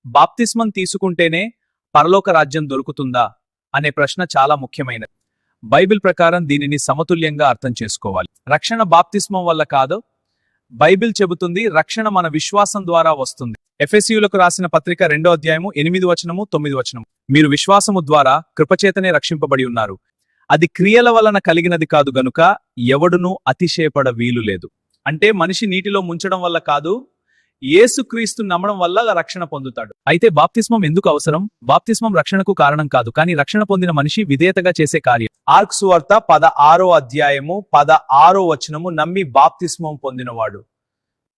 బాప్తిస్మం తీసుకుంటేనే పరలోక రాజ్యం దొరుకుతుందా అనే ప్రశ్న చాలా ముఖ్యమైనది. బైబిల్ ప్రకారం దీనిని సమతుల్యంగా అర్థం చేసుకోవాలి. రక్షణ బాప్తిస్మం వల్ల కాదు. బైబిల్ చెబుతుంది రక్షణ మన విశ్వాసం ద్వారా వస్తుంది. ఎఫెసీయులకు రాసిన పత్రిక 2వ అధ్యాయము 8 వచనము 9 వచనము. మీరు విశ్వాసము ద్వారా కృపచేతనే రక్షింపబడి ఉన్నారు. అది క్రియల వలన కలిగినది కాదు గనుక ఎవడునూ అతిశయపడ వీలు లేదు. అంటే మనిషి నీటిలో ముంచడం వల్ల కాదు, యేసుక్రీస్తు నమ్మడం వల్ల రక్షణ పొందుతాడు. అయితే బాప్తిస్మం ఎందుకు అవసరం? బాప్తిస్మం రక్షణకు కారణం కాదు, కానీ రక్షణ పొందిన మనిషి విధేయతగా చేసే కార్యం. మార్కు సువార్త 16వ అధ్యాయము 16వ వచనము, నమ్మి బాప్తిస్మం పొందినవాడు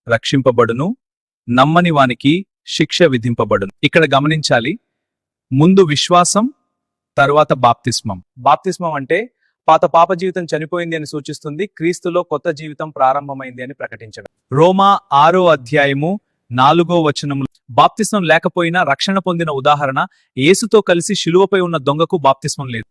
రక్షింపబడును, నమ్మని వానికి శిక్ష విధింపబడును. ఇక్కడ గమనించాలి, ముందు విశ్వాసం, తరువాత బాప్తిస్మం. బాప్తిస్మం అంటే పాత పాప జీవితం చనిపోయింది అని సూచిస్తుంది, క్రీస్తులో కొత్త జీవితం ప్రారంభమైంది అని ప్రకటించడం. రోమా 6వ అధ్యాయము 4వ వచనము, బాప్తిస్మం లేకపోయినా రక్షణ పొందిన ఉదాహరణ, యేసుతో కలిసి శిలువపై ఉన్న దొంగకు బాప్తిస్మం లేదు,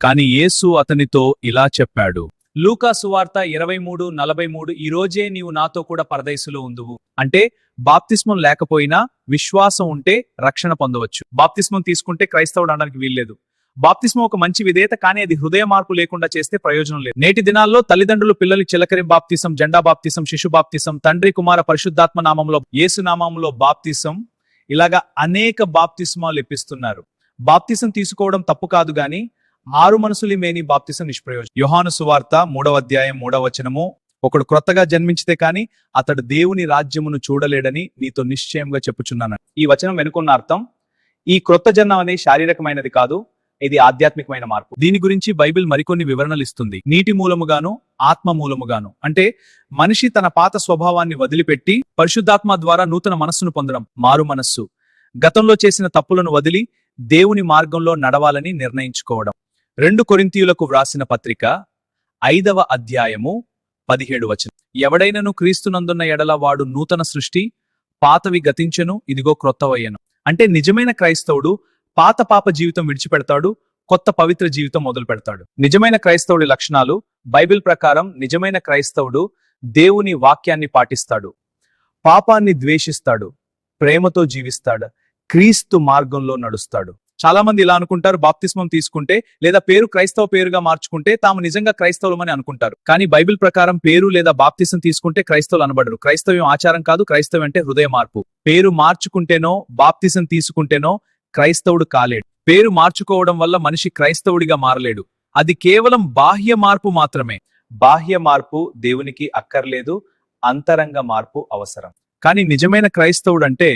కానీ యేసు అతనితో ఇలా చెప్పాడు. లూకా సువార్త 23:43, ఈ రోజే నీవు నాతో కూడా పరదైసులో ఉందువు. అంటే బాప్తిస్మం లేకపోయినా విశ్వాసం ఉంటే రక్షణ పొందవచ్చు. బాప్తిస్మం తీసుకుంటే క్రైస్తవుడు అనడానికి వీల్లేదు. బాప్తిస్మం ఒక మంచి విధేయత, కానీ అది హృదయ మార్పు లేకుండా చేస్తే ప్రయోజనం లేదు. నేటి దినాల్లో తల్లిదండ్రులు పిల్లలు చిలకరి బాప్తిసం, జెండా బాప్తిసం, శిశు బాప్తిసం, తండ్రి కుమార పరిశుద్ధాత్మ నామంలో, యేసు నామంలో బాప్తిసం, ఇలాగా అనేక బాప్తిస్మాలు ఇప్పిస్తున్నారు. బాప్తిసం తీసుకోవడం తప్పు కాదు, గాని ఆరు మనసులిమేని బాప్తిసం నిష్ప్రయోజనం. యోహాను సువార్త 3వ అధ్యాయం 3వ వచనము, ఒకడు క్రొత్తగా జన్మించితే కాని అతడు దేవుని రాజ్యమును చూడలేడని నీతో నిశ్చయంగా చెప్పుచున్నాను. ఈ వచనం వెనుకున్న అర్థం, ఈ క్రొత్త జన్మ అనేది శారీరకమైనది కాదు, ఇది ఆధ్యాత్మికమైన మార్పు. దీని గురించి బైబిల్ మరికొన్ని వివరణలు ఇస్తుంది. నీటి మూలముగాను, ఆత్మ మూలముగాను. అంటే మనిషి తన పాత స్వభావాన్ని వదిలిపెట్టి పరిశుద్ధాత్మ ద్వారా నూతన మనస్సును పొందడం, మారు మనస్సు. గతంలో చేసిన తప్పులను వదిలి దేవుని మార్గంలో నడవాలని నిర్ణయించుకోవడం. 2 కొరింథీయులకు వ్రాసిన పత్రిక 5వ అధ్యాయము 17 వచనం, ఎవడైనను క్రీస్తునందున్న ఎడల వాడు నూతన సృష్టి, పాతవి గతించెను, ఇదిగో క్రొత్తవయ్యను. అంటే నిజమైన క్రైస్తవుడు పాత పాప జీవితం విడిచిపెడతాడు, కొత్త పవిత్ర జీవితం మొదలు పెడతాడు. నిజమైన క్రైస్తవుడి లక్షణాలు బైబిల్ ప్రకారం, నిజమైన క్రైస్తవుడు దేవుని వాక్యాన్ని పాటిస్తాడు, పాపాన్ని ద్వేషిస్తాడు, ప్రేమతో జీవిస్తాడు, క్రీస్తు మార్గంలో నడుస్తాడు. చాలా మంది ఇలా అనుకుంటారు, బాప్తిస్మం తీసుకుంటే లేదా పేరు క్రైస్తవ పేరుగా మార్చుకుంటే తాము నిజంగా క్రైస్తవులమని అనుకుంటారు. కానీ బైబిల్ ప్రకారం పేరు లేదా బాప్తిసం తీసుకుంటే క్రైస్తవులు అనబడరు. క్రైస్తవ్యం ఆచారం కాదు, క్రైస్తవం అంటే హృదయ మార్పు. పేరు మార్చుకుంటేనో బాప్తిసం తీసుకుంటేనో క్రైస్తవుడు కాలేడు. పేరు మార్చుకోవడం వల్ల మనిషి క్రైస్తవుడిగా మారలేడు. అది కేవలం బాహ్య మార్పు మాత్రమే. బాహ్య మార్పు దేవునికి అక్కర్లేదు, అంతరంగ మార్పు అవసరం. కానీ నిజమైన క్రైస్తవుడు అంటే